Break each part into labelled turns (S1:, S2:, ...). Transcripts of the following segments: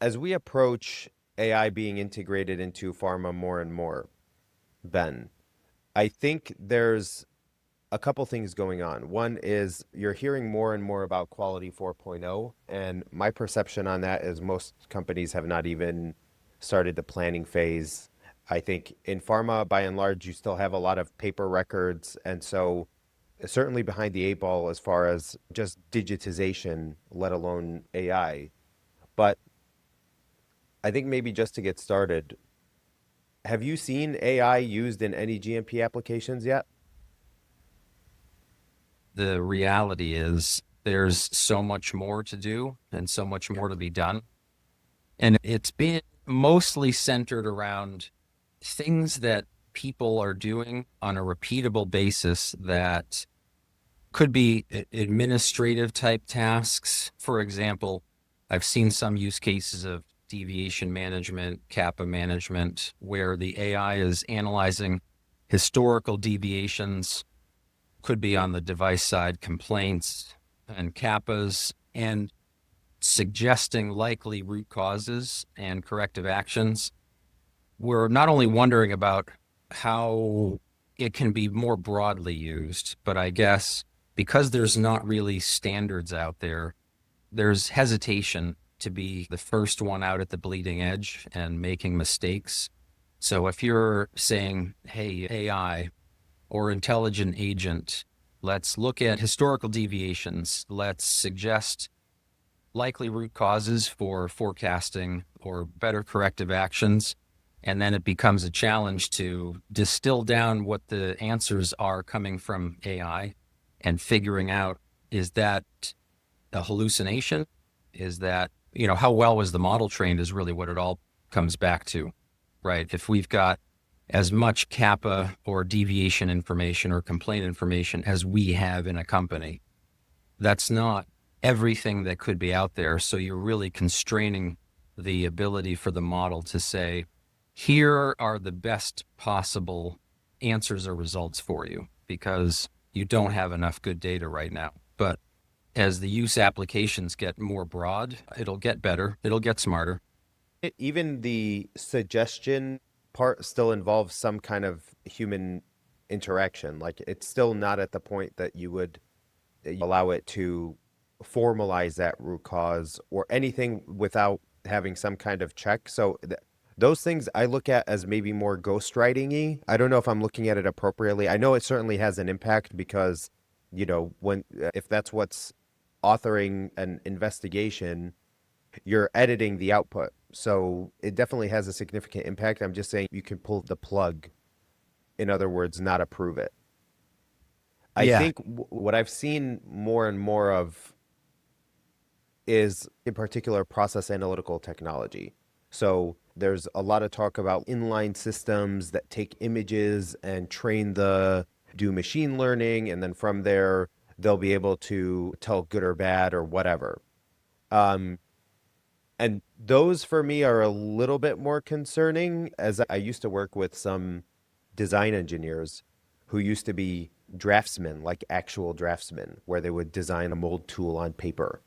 S1: As we approach AI being integrated into pharma more and more, Ben, I think there's a couple things going on. One is you're hearing more and more about quality 4.0, and my perception on that is most companies have not even started the planning phase. I think in pharma, by and large, you still have a lot of paper records, and so certainly behind the eight ball as far as just digitization, let alone AI. But I think maybe just to get started, have you seen AI used in any GMP applications yet?
S2: The reality is there's so much more to do and so much more to be done. And it's been mostly centered around things that people are doing on a repeatable basis that could be administrative type tasks. For example, I've seen some use cases of deviation management, CAPA management, where the AI is analyzing historical deviations, could be on the device side, complaints and CAPAs, and suggesting likely root causes and corrective actions. We're not only wondering about how it can be more broadly used, but I guess because there's not really standards out there, there's hesitation to be the first one out at the bleeding edge and making mistakes. So if you're saying, hey, AI or intelligent agent, let's look at historical deviations, let's suggest likely root causes for forecasting or better corrective actions. And then it becomes a challenge to distill down what the answers are coming from AI and figuring out, is that a hallucination? Is that, how well was the model trained is really what it all comes back to, right? If we've got as much CAPA or deviation information or complaint information as we have in a company, that's not everything that could be out there. So you're really constraining the ability for the model to say, here are the best possible answers or results for you, because you don't have enough good data right now. But as the use applications get more broad, it'll get better, it'll get smarter.
S1: Even the suggestion part still involves some kind of human interaction. Like it's still not at the point that you would allow it to formalize that root cause or anything without having some kind of check. So those things I look at as maybe more ghostwriting-y. I don't know if I'm looking at it appropriately. I know it certainly has an impact because, when if that's what's authoring an investigation, you're editing the output. So it definitely has a significant impact. I'm just saying you can pull the plug, in other words, not approve it. I
S2: Yeah.
S1: think what I've seen more and more of is, in particular, process analytical technology. So there's a lot of talk about inline systems that take images and do machine learning, and then from there, they'll be able to tell good or bad or whatever. Um, and those for me are a little bit more concerning, as I used to work with some design engineers who used to be draftsmen, like actual draftsmen, where they would design a mold tool on paper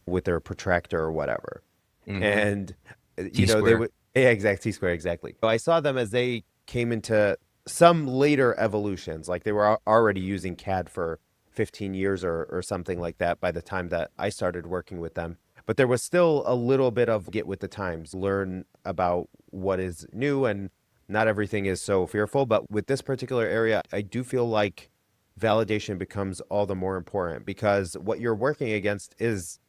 S1: with their protractor or whatever.
S2: Mm-hmm.
S1: And,
S2: T
S1: they
S2: square.
S1: would, yeah, exact T square, exactly. So I saw them as they came into some later evolutions, like they were already using CAD for 15 years or something like that by the time that I started working with them. But there was still a little bit of get with the times, learn about what is new, and not everything is so fearful. But with this particular area, I do feel like validation becomes all the more important because what you're working against is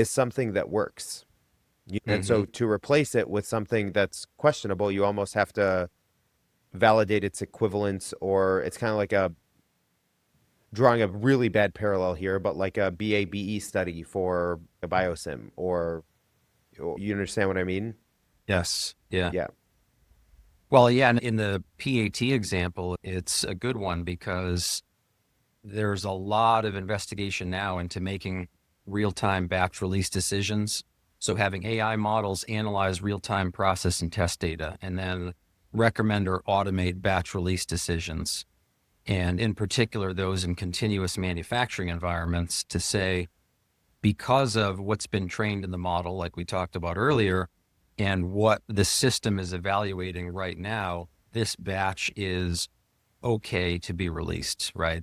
S1: something that works. And
S2: Mm-hmm.
S1: so to replace it with something that's questionable, you almost have to validate its equivalence, or it's kind of like drawing a really bad parallel here, but like a BABE study for a biosim, or you understand what I mean?
S2: Yes. Yeah.
S1: Yeah.
S2: Well, yeah, in the PAT example, it's a good one because there's a lot of investigation now into making real-time batch release decisions. So having AI models analyze real-time process and test data and then recommend or automate batch release decisions. And in particular, those in continuous manufacturing environments to say, because of what's been trained in the model, like we talked about earlier, and what the system is evaluating right now, this batch is okay to be released, right?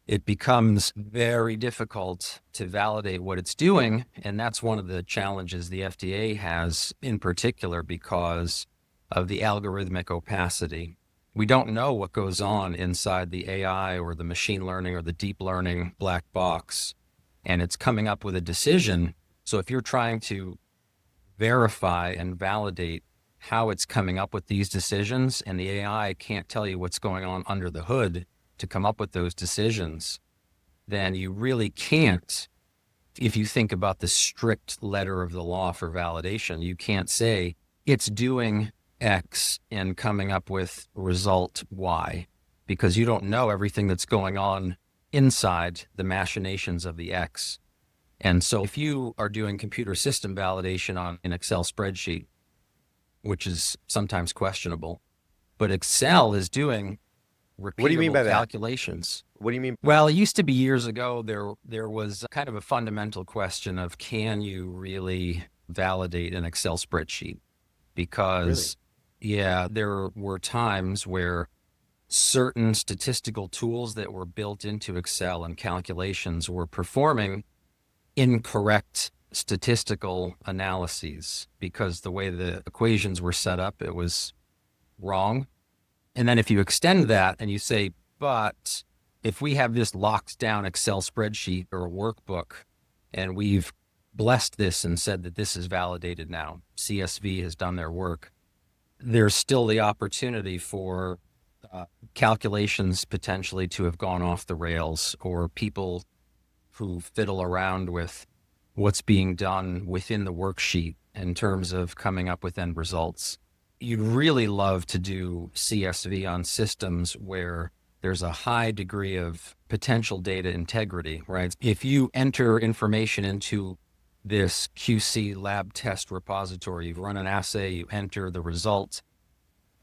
S2: It becomes very difficult to validate what it's doing. And that's one of the challenges the FDA has in particular because of the algorithmic opacity. We don't know what goes on inside the AI or the machine learning or the deep learning black box, and it's coming up with a decision. So if you're trying to verify and validate how it's coming up with these decisions, and the AI can't tell you what's going on under the hood to come up with those decisions, then you really can't. If you think about the strict letter of the law for validation, you can't say it's doing X and coming up with result Y, because you don't know everything that's going on inside the machinations of the X. And so if you are doing computer system validation on an Excel spreadsheet, which is sometimes questionable, but Excel is doing
S1: What do you mean
S2: repeatable
S1: by that?
S2: calculations.
S1: What do you mean?
S2: Well, it used to be years ago, there was kind of a fundamental question of, can you really validate an Excel spreadsheet?
S1: Really?
S2: Because, yeah, there were times where certain statistical tools that were built into Excel and calculations were performing incorrect statistical analyses because the way the equations were set up, it was wrong. And then if you extend that and you say, but if we have this locked down Excel spreadsheet or a workbook and we've blessed this and said that this is validated now, CSV has done their work, there's still the opportunity for calculations potentially to have gone off the rails, or people who fiddle around with what's being done within the worksheet in terms of coming up with end results. You'd really love to do CSV on systems where there's a high degree of potential data integrity, right? If you enter information into this QC lab test repository, you've run an assay, you enter the results,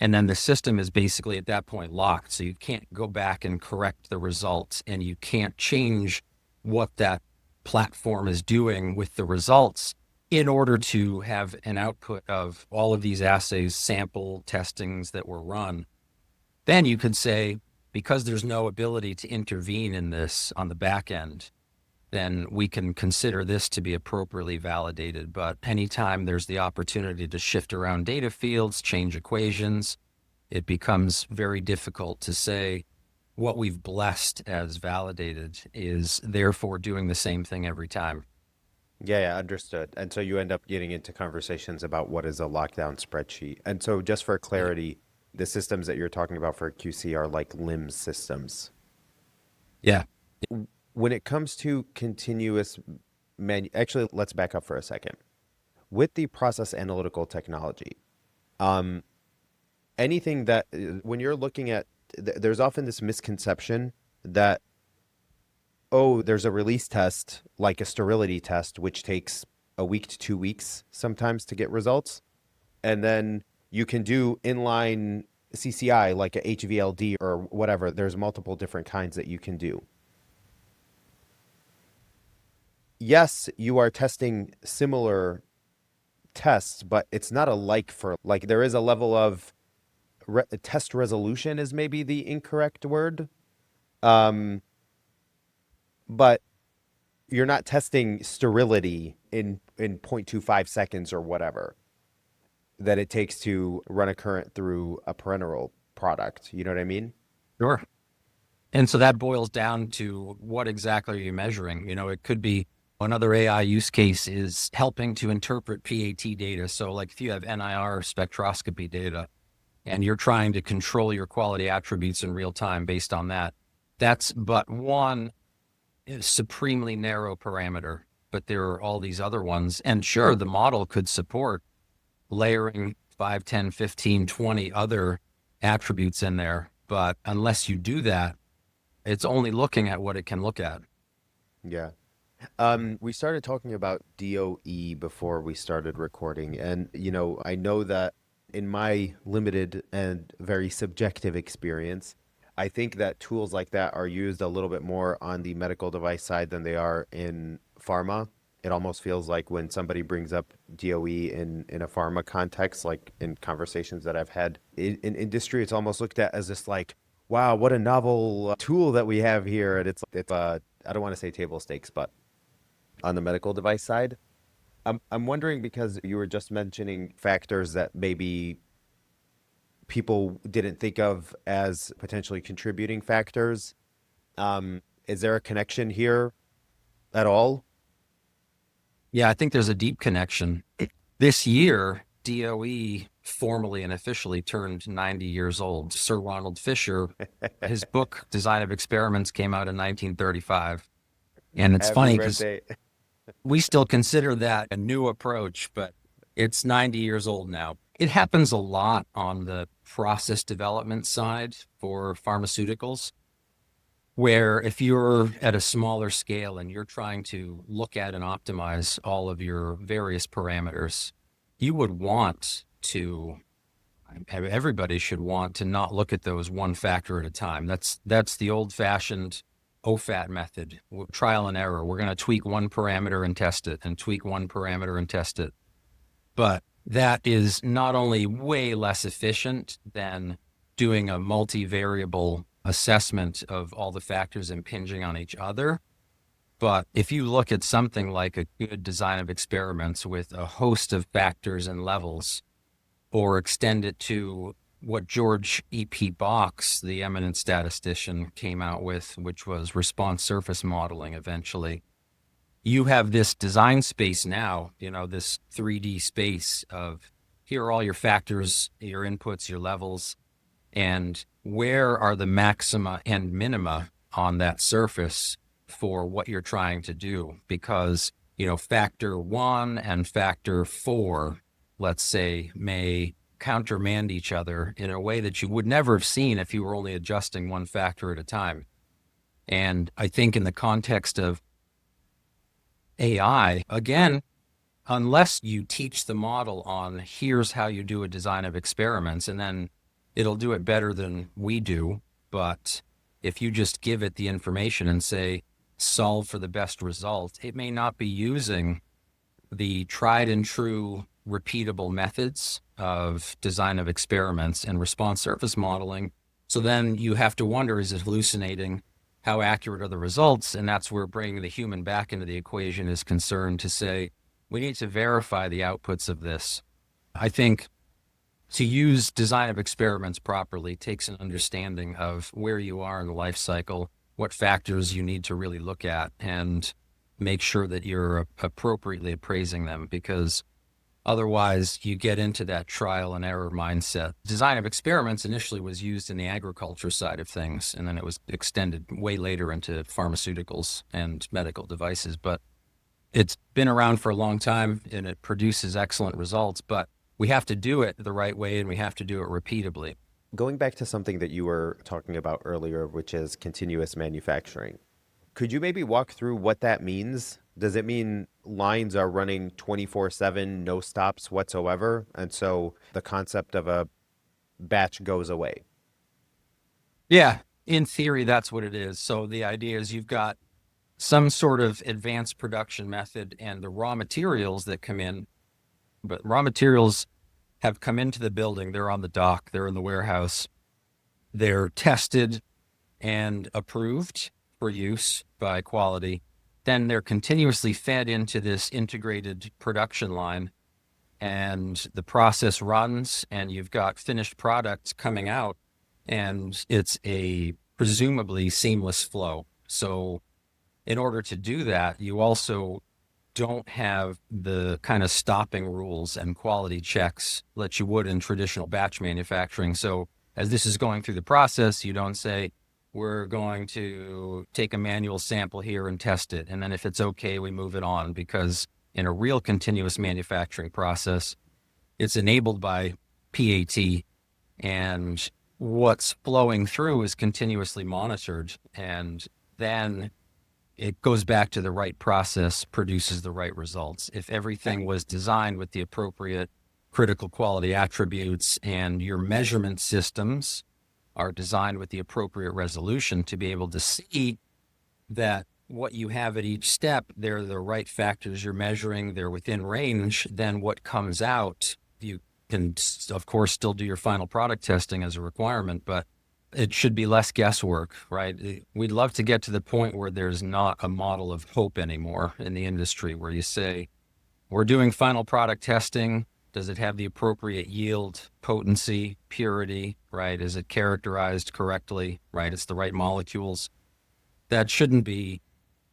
S2: and then the system is basically at that point locked. So you can't go back and correct the results, and you can't change what that platform is doing with the results in order to have an output of all of these assays, sample testings that were run. Then you could say, because there's no ability to intervene in this on the back end, then we can consider this to be appropriately validated. But anytime there's the opportunity to shift around data fields, change equations, it becomes very difficult to say what we've blessed as validated is therefore doing the same thing every time.
S1: Yeah, yeah, understood. And so you end up getting into conversations about what is a lockdown spreadsheet. And so just for
S2: Yeah.
S1: clarity, the systems that you're talking about for QC are like LIMS systems.
S2: Yeah.
S1: When it comes to continuous actually, let's back up for a second. With the process analytical technology, um, anything that when you're looking at, there's often this misconception that, oh, there's a release test, like a sterility test, which takes a week to 2 weeks sometimes to get results. And then you can do inline CCI, like a HVLD or whatever. There's multiple different kinds that you can do. Yes, you are testing similar tests, but it's not a like for like. There is a level of test resolution is maybe the incorrect word. Um, but you're not testing sterility in 0.25 seconds or whatever that it takes to run a current through a parenteral product. You know what I mean?
S2: Sure. And so that boils down to, what exactly are you measuring? It could be another AI use case is helping to interpret PAT data. So like if you have NIR spectroscopy data and you're trying to control your quality attributes in real time based on that, that's but one supremely narrow parameter, but there are all these other ones. And sure, the model could support layering 5, 10, 15, 20 other attributes in there. But unless you do that, it's only looking at what it can look at.
S1: Yeah. We started talking about DOE before we started recording, and I know that in my limited and very subjective experience, I think that tools like that are used a little bit more on the medical device side than they are in pharma. it almost feels like when somebody brings up DOE in a pharma context, like in conversations that I've had in industry, it's almost looked at as this like, wow, what a novel tool that we have here. And it's I don't want to say table stakes, but on the medical device side, I'm wondering because you were just mentioning factors that maybe people didn't think of as potentially contributing factors. Is there a connection here at all?
S2: Yeah, I think there's a deep connection. This year, DOE formally and officially turned 90 years old. Sir Ronald Fisher, his book, Design of Experiments, came out in 1935. And it's
S1: Happy
S2: funny because
S1: birthday.
S2: we still consider that a new approach, but it's 90 years old now. It happens a lot on the process development side for pharmaceuticals, where if you're at a smaller scale and you're trying to look at and optimize all of your various parameters, you would want to, everybody should want to not look at those one factor at a time. That's the old-fashioned OFAT method, trial and error. We're going to tweak one parameter and test it, and tweak one parameter and test it. But that is not only way less efficient than doing a multivariable assessment of all the factors impinging on each other, but if you look at something like a good design of experiments with a host of factors and levels, or extend it to what George E.P. Box, the eminent statistician, came out with, which was response surface modeling eventually, you have this design space now, this 3D space of here are all your factors, your inputs, your levels, and where are the maxima and minima on that surface for what you're trying to do. Because, factor 1 and factor 4, let's say, may countermand each other in a way that you would never have seen if you were only adjusting one factor at a time. And I think in the context of AI, again, unless you teach the model on here's how you do a design of experiments, and then it'll do it better than we do. But if you just give it the information and say, solve for the best result, it may not be using the tried and true repeatable methods of design of experiments and response surface modeling. So then you have to wonder, is it hallucinating? How accurate are the results? And that's where bringing the human back into the equation is concerned, to say, we need to verify the outputs of this. I think to use design of experiments properly takes an understanding of where you are in the life cycle, what factors you need to really look at, and make sure that you're appropriately appraising them, because otherwise you get into that trial and error mindset. Design of experiments initially was used in the agriculture side of things, and then it was extended way later into pharmaceuticals and medical devices. But it's been around for a long time and it produces excellent results, but we have to do it the right way and we have to do it repeatably.
S1: Going back to something that you were talking about earlier, which is continuous manufacturing, could you maybe walk through what that means? Does it mean lines are running 24/7, no stops whatsoever? And so the concept of a batch goes away.
S2: Yeah, in theory, that's what it is. So the idea is you've got some sort of advanced production method, and the raw materials that come in, but raw materials have come into the building. They're on the dock, they're in the warehouse, they're tested and approved for use by quality. Then they're continuously fed into this integrated production line, and the process runs, and you've got finished products coming out, and it's a presumably seamless flow. So in order to do that, you also don't have the kind of stopping rules and quality checks that you would in traditional batch manufacturing. So as this is going through the process, you don't say, we're going to take a manual sample here and test it, and then if it's okay, we move it on. Because in a real continuous manufacturing process, it's enabled by PAT, and what's flowing through is continuously monitored, and then it goes back to the right process, produces the right results. If everything was designed with the appropriate critical quality attributes, and your measurement systems are designed with the appropriate resolution to be able to see that what you have at each step, they're the right factors you're measuring, they're within range, then what comes out, you can, of course, still do your final product testing as a requirement, but it should be less guesswork, right? We'd love to get to the point where there's not a model of hope anymore in the industry where you say, we're doing final product testing. Does it have the appropriate yield, potency, purity, right? Is it characterized correctly, right? It's the right molecules. That shouldn't be,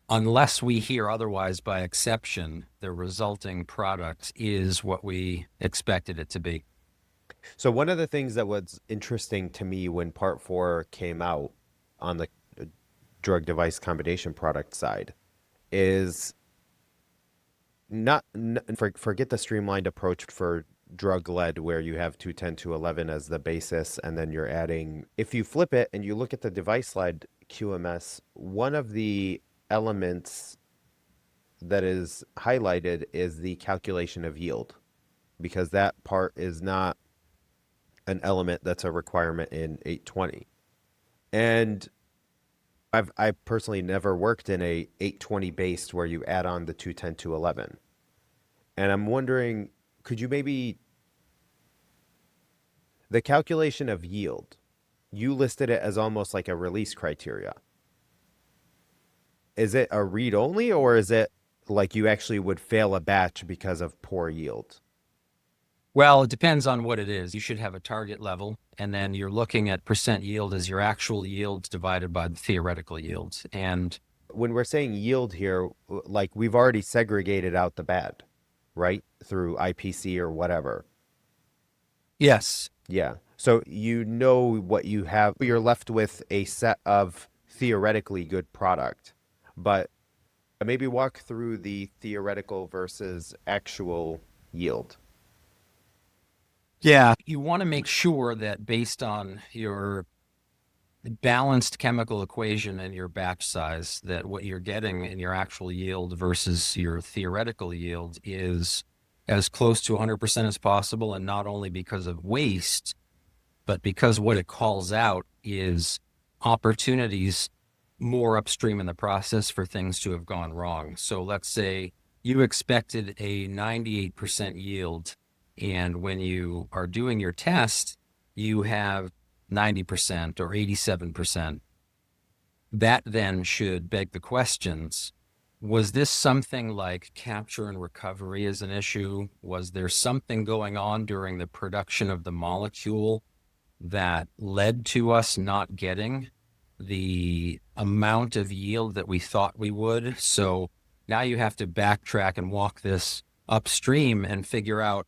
S2: unless we hear otherwise by exception, the resulting product is what we expected it to be.
S1: So one of the things that was interesting to me when part four came out on the drug device combination product side is forget the streamlined approach for drug lead where you have 210 to 11 as the basis and then you're adding, if you flip it and you look at the device lead QMS, one of the elements that is highlighted is the calculation of yield because that part is not an element that's a requirement in 820. And I personally never worked in a 820 based where you add on the 210 to 11. And I'm wondering, could you maybe the calculation of yield, you listed it as almost like a release criteria. Is it a read only or is it like you actually would fail a batch because of poor yield?
S2: Well, it depends on what it is. You should have a target level, and then you're looking at percent yield as your actual yields divided by the theoretical yields. And
S1: When we're saying yield here, like we've already segregated out the bad, right? Through IPC or whatever.
S2: yes,
S1: Yeah. So you know what you have. You're left with a set of theoretically good product. But maybe walk through the theoretical versus actual yield.
S2: yeah, you want to make sure that based on your balanced chemical equation and your batch size, that what you're getting in your actual yield versus your theoretical yield is as close to 100% as possible. And not only because of waste, but because what it calls out is opportunities more upstream in the process for things to have gone wrong. So let's say you expected a 98% yield, and when you are doing your test, you have 90% or 87%. That then should beg the questions. Was this something like capture and recovery as an issue? Was there something going on during the production of the molecule that led to us not getting the amount of yield that we thought we would? So now you have to backtrack and walk this upstream and figure out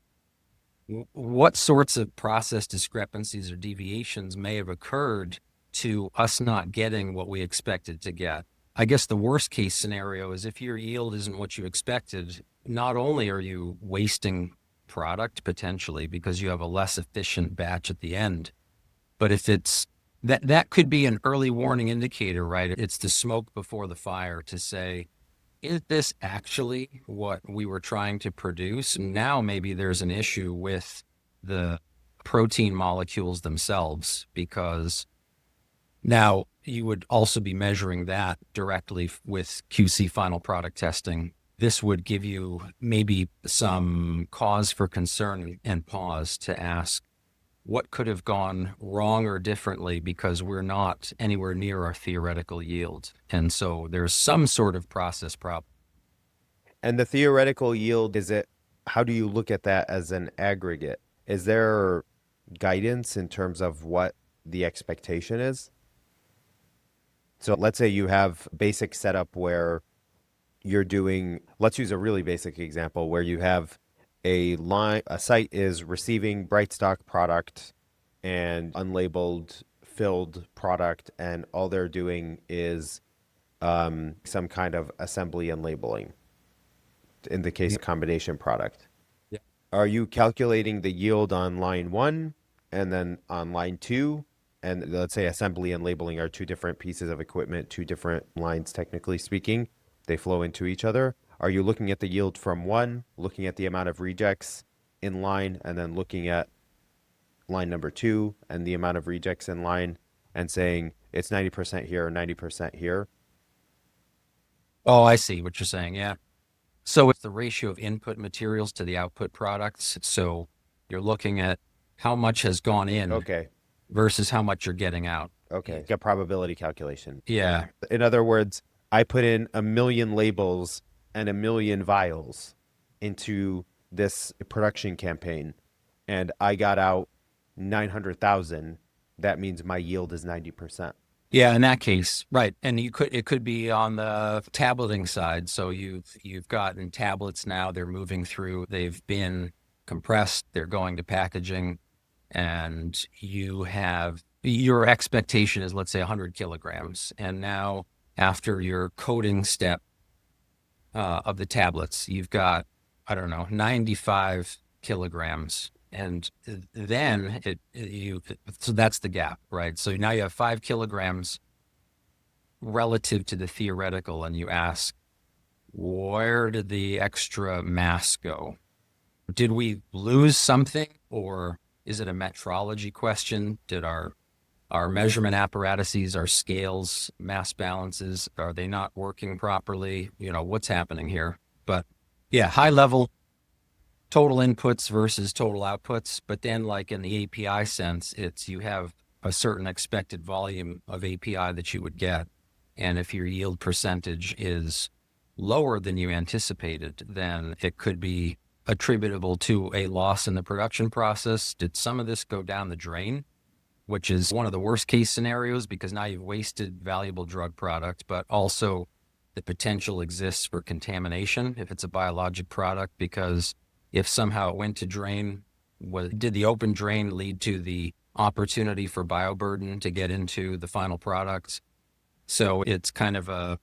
S2: what sorts of process discrepancies or deviations may have occurred to us not getting what we expected to get. I guess the worst case scenario is if your yield isn't what you expected, not only are you wasting product potentially because you have a less efficient batch at the end, but if it's that could be an early warning indicator, right? It's the smoke before the fire to say, is this actually what we were trying to produce? Now maybe there's an issue with the protein molecules themselves, because now you would also be measuring that directly with QC final product testing. This would give you maybe some cause for concern and pause to ask, what could have gone wrong or differently because we're not anywhere near our theoretical yield. And so there's some sort of process problem.
S1: And the theoretical yield, is it, how do you look at that as an aggregate? Is there guidance in terms of what the expectation is? So let's say you have basic setup where you're doing, let's use a really basic example where you have a line, a site is receiving bright stock product and unlabeled filled product, and all they're doing is some kind of assembly and labeling in the case of combination product.
S2: Yeah.
S1: Are you calculating the yield on line one and then on line two? And let's say assembly and labeling are two different pieces of equipment, two different lines, technically speaking. They flow into each other. Are you looking at the yield from one, looking at the amount of rejects in line, and then looking at line number two and the amount of rejects in line and saying it's 90% here or 90% here?
S2: Oh, I see what you're saying. Yeah. So it's the ratio of input materials to the output products. So you're looking at how much has gone in
S1: Okay.
S2: versus how much you're getting out.
S1: Okay. A probability calculation.
S2: Yeah.
S1: In other words, I put in a million labels and a million vials into this production campaign and I got out 900,000. That means my yield is 90%.
S2: Yeah, in that case, right. And it could be on the tableting side. So you've gotten tablets now, they're moving through, they've been compressed, they're going to packaging, and you have your expectation is, let's say, 100 kilograms. And now after your coating step of the tablets, you've got, I don't know, 95 kilograms. And then so that's the gap, right? So now you have 5 kilograms relative to the theoretical, and you ask, where did the extra mass go? Did we lose something, or is it a metrology question? Did our measurement apparatuses, our scales, mass balances, are they not working properly? What's happening here? But yeah, high level total inputs versus total outputs. But then, like in the API sense, it's you have a certain expected volume of API that you would get. And if your yield percentage is lower than you anticipated, then it could be attributable to a loss in the production process. Did some of this go down the drain? Which is one of the worst case scenarios, because now you've wasted valuable drug product, but also the potential exists for contamination if it's a biologic product, because if somehow it went to drain, did the open drain lead to the opportunity for bioburden to get into the final product? So it's kind of a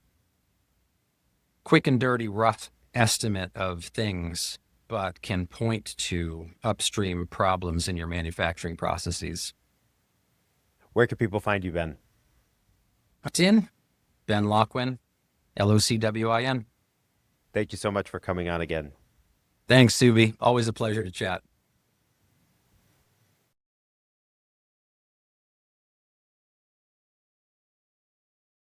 S2: quick and dirty, rough estimate of things, but can point to upstream problems in your manufacturing processes.
S1: Where can people find you, Ben?
S2: LinkedIn, Ben Locwin, Locwin.
S1: Thank you so much for coming on again.
S2: Thanks, Subhi. Always a pleasure to chat.